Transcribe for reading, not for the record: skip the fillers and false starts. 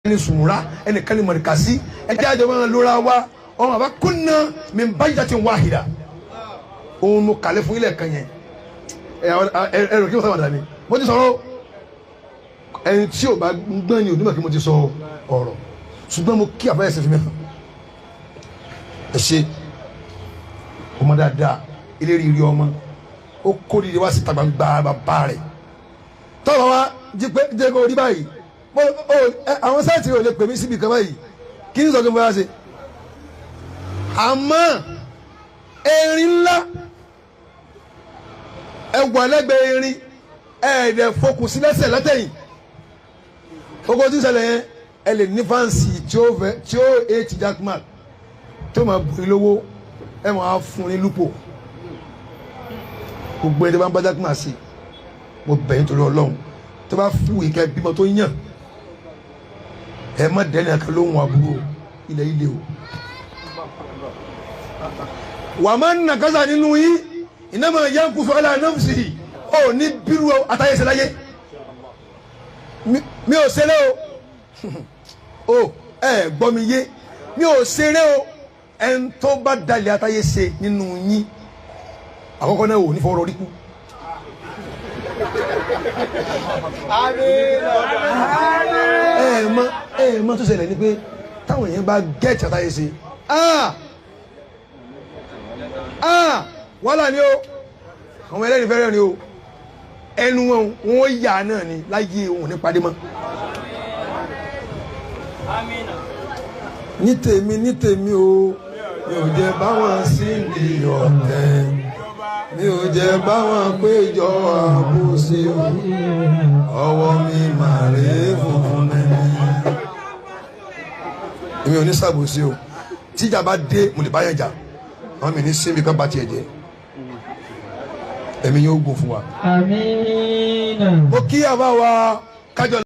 ni Sumura ẹnìkan ni Markazi ẹjẹ́ àjọ máa lóra wa ọmọ àbá kunna min baydatin wahida òun mo kàlẹ́ fún ilẹ̀ kan yẹn ẹ̀rọ kí wọ́n sábà dání mo ti sọ̀rọ̀ ẹni tí ò bá gbọ́n ni onímọ̀ kí mo ti sọ ọ̀rọ̀ ṣùgbọ́n mo kí àbáyẹsẹ̀ fi mẹ́fà ẹ ṣe ọmọ dáadáa ilé rírí ọmọ ó kó dídí wá síta gbangba bàbá rẹ̀ tọ́lọ́ wa jẹ́ kó rí báyìí àwọn sáìtì rẹ̀ ò lè pè mí síbi kan báyìí kí ní sọ kí n bá ṣe àmọ́ erin ńlá ẹwà lẹ́gbẹ̀ẹ́ erin ẹ̀ẹ́dẹ̀ fokùn sí lẹ́sẹ̀ látẹ̀yìn oko tí ń ṣẹlẹ̀ yẹn ẹ lè ní fáǹsì tí ó ètì jackman tó máa bùn lówó ẹ máa fún ní lúpọ̀ gbogbo ẹni tó bá ń bá jackman sí mo bẹ̀ yín torí Ọlọ́run tó bá fún ìkẹ́ bímọ tó yàn ẹ má dẹ́ni àkàn lóhùn àbúrò ilẹ̀ ilé o wà má ń nàkásà nínú yín iná máa yá ń kú fún aláàánáfsì ó ní bírú àtàyèsẹ̀ láyé mi ò ṣeré o ẹ gbọ́ mi yé mi ò ṣeré o ẹn tó bá dalẹ̀ àtàyè ṣe nínú yín àkọ́kọ́ náà ò ní fọwọ́rọ́ rí kú. ẹ mọ tó ṣẹlẹ̀ ni pé táwọn èèyàn bá gẹ̀ẹ́tì àtàyè ṣe wàhálà ni o àwọn ẹlẹ́rìí fẹ́rẹ́ ni o ẹnu wọn yà náà ni láyé òun ní padì mọ́. ní tèmi o mi ò jẹ́ báwọn sí ní ọ̀tẹ̀ mi ò jẹ́ báwọn péjọ àbòsí ọwọ́ mi máa rè funfun nẹ́ni. èmi ò ní ṣàbòsí o tíjà bá dé mo lè bá yẹn jà àwọn mi ní sinmi kan bá tiẹ̀ jẹ́ ẹ̀mí yóò gùn fún wa. Àmín. mo kí àbá wa kájọ.